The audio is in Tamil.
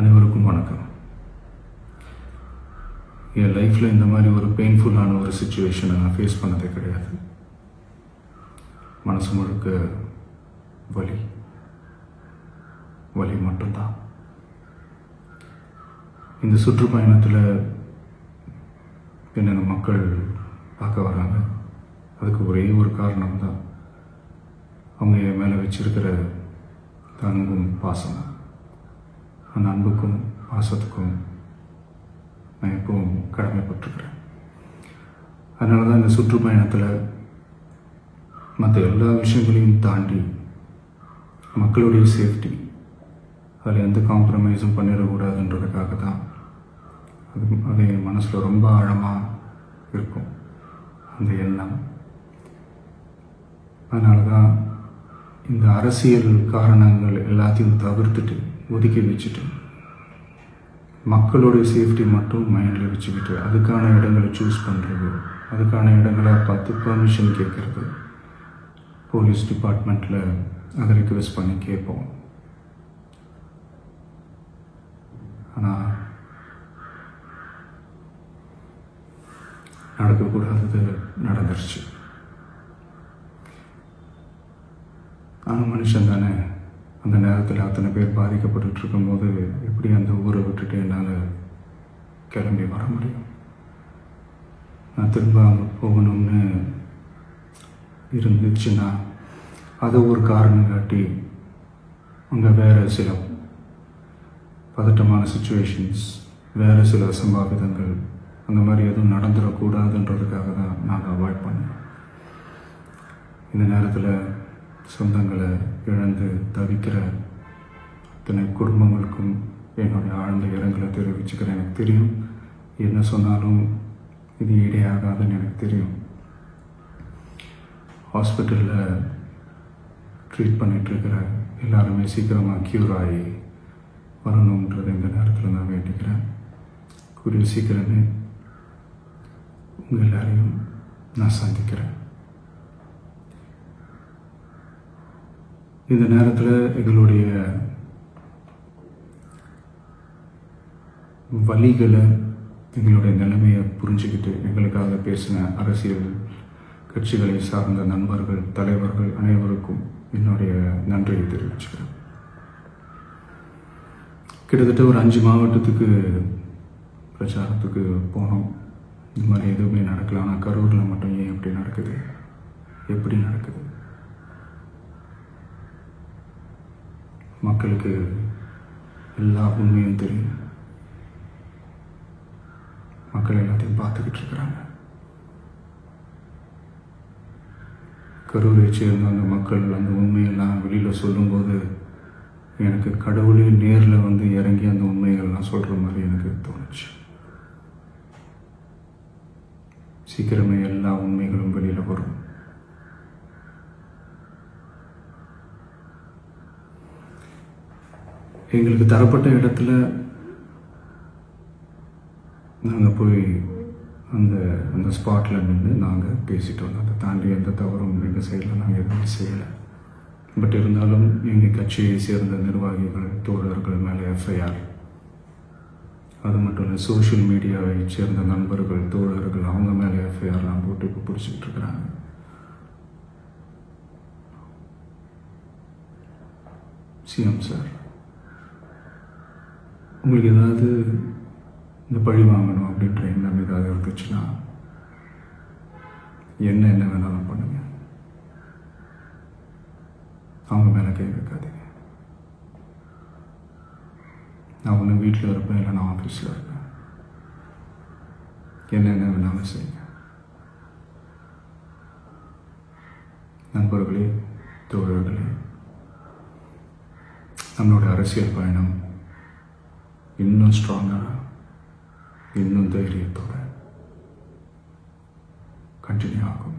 அனைவருக்கும் வணக்கம். என் லைஃப்பில் இந்த மாதிரி ஒரு பெயின்ஃபுல்லான ஒரு சுச்சுவேஷனை நான் ஃபேஸ் பண்ணதே கிடையாது. மனசு முழுக்க வலி வலி மட்டும்தான். இந்த சுற்றுப்பயணத்தில் என்னென்ன மக்கள் பார்க்க வராங்க, அதுக்கு ஒரே ஒரு காரணம் தான் அவங்க என் மேலே வச்சிருக்கிற அன்பும் பாசம். அந்த அன்புக்கும் பாசத்துக்கும் நான் எப்பவும் கடமைப்பட்டிருக்கிறேன். அதனால தான் இந்த சுற்றுப்பயணத்தில் மற்ற எல்லா விஷயங்களையும் தாண்டி மக்களுடைய சேஃப்டி, அதில் எந்த காம்ப்ரமைஸும் பண்ணிடக்கூடாதுன்றதுக்காக தான் அது என் மனசில் ரொம்ப ஆழமாக இருக்கும் அந்த எண்ணம். அதனால தான் இந்த அரசியல் காரணங்கள் எல்லாத்தையும் தவிர்த்துட்டு ஒதுக்கி வச்சுட்டு மக்களுடைய சேஃப்டி மட்டும் மைண்டில் வச்சுக்கிட்டு அதுக்கான இடங்களை சூஸ் பண்ணுறது, அதுக்கான இடங்களை பார்த்து பெர்மிஷன் கேட்குறது, போலீஸ் டிபார்ட்மெண்ட்டில் அதை ரிக்வெஸ்ட் பண்ணி கேட்போம். ஆனால் நடக்கக்கூடாதது நடந்துருச்சு. ஆனால் மனுஷன் தானே, அந்த நேரத்தில் அத்தனை பேர் பாதிக்கப்பட்டு இருக்கும்போது எப்படி அந்த ஊரை விட்டுட்டு என்னால் கிளம்பி வர முடியும்? நான் திரும்ப அங்கே போகணும்னு இருந்துச்சுன்னா அதை ஒரு காரணம் காட்டி அங்கே வேறு சில பதட்டமான சுச்சுவேஷன்ஸ், வேறு சில அசம்பாவிதங்கள் அந்த மாதிரி எதுவும் நடந்துடக்கூடாதுன்றதுக்காக தான் நான் அவாய்ட் பண்ணேன். இந்த நேரத்தில் சொந்தங்களை இழந்து தவிக்கிற அத்தனை குடும்பங்களுக்கும் என்னுடைய ஆழ்ந்த இரங்கலை தெரிவிச்சுக்கிறேன். எனக்கு தெரியும், என்ன சொன்னாலும் இது ஈடையாகாதுன்னு எனக்கு தெரியும். ஹாஸ்பிட்டலில் ட்ரீட் பண்ணிகிட்ருக்கிற எல்லாருமே சீக்கிரமாக க்யூர் ஆகி வரணுன்றது இந்த நேரத்தில் நான் வேண்டிக்கிறேன். கூடிய சீக்கிரமே உங்கள் எல்லாரையும் நான் சந்திக்கிறேன். இந்த நேரத்தில் எங்களுடைய வலிகளை, எங்களுடைய நிலைமையை புரிஞ்சுக்கிட்டு எங்களுக்காக பேசின அரசியல் கட்சிகளை சார்ந்த நண்பர்கள், தலைவர்கள் அனைவருக்கும் என்னுடைய நன்றியை தெரிவிச்சுக்கிறேன். கிட்டத்தட்ட ஒரு 5 மாவட்டத்துக்கு பிரச்சாரத்துக்கு போனோம். இந்த மாதிரி எதுவுமே நடக்கல. ஆனால் கரூரில் மட்டும் ஏன் எப்படி நடக்குது, எப்படி நடக்குது? மக்களுக்கு எல்லா உண்மையும் தெரியும். மக்கள் எல்லாத்தையும் பார்த்துக்கிட்டு இருக்கிறாங்க. கரூரை சேர்ந்த அந்த மக்கள் அந்த உண்மையெல்லாம் வெளியில் சொல்லும்போது எனக்கு கடவுளே நேரில் வந்து இறங்கி அந்த உண்மைகள்லாம் சொல்கிற மாதிரி எனக்கு தோணுச்சு. சீக்கிரமே எல்லா உண்மைகளும் வெளியில் வரும். எங்களுக்கு தரப்பட்ட இடத்துல நாங்கள் போய் அந்த ஸ்பாட்டில் நின்று நாங்கள் பேசிட்டு வந்தோம். அதை தாண்டி எந்த தவறும் எங்கள் சைடில் நாங்கள் எதுவும் செய்யலை. பட் இருந்தாலும் எங்கள் கட்சியை சேர்ந்த நிர்வாகிகள், தோழர்கள் மேலே எஃப்ஐஆர், அது மட்டும் இல்லை சோஷியல் மீடியாவை சேர்ந்த நண்பர்கள், தோழர்கள் அவங்க மேலே எஃப்ஐஆர்லாம் போட்டு இப்போ பிடிச்சிக்கிட்டு இருக்கிறாங்க. சிஎம் சார், உங்களுக்கு ஏதாவது இந்த பழி வாங்கணும் அப்படின்ற எண்ணம் ஏதாவது இருந்துச்சுன்னா என்ன வேணாலும் பண்ணுங்க. அவங்க மேலே கை வைக்காதீங்க. நான் ஒன்று வீட்டில் இருப்பேன், இல்லை நான் ஆஃபீஸில் இருப்பேன். என்ன வேணாலும் செய்யுங்க. நண்பர்களே, தோழர்களே, நம்மளோட அரசியல் பயணம் இன்னும் ஸ்ட்ராங்காக, இன்னும் தைரியத்தோட கண்டினியூ ஆகும்.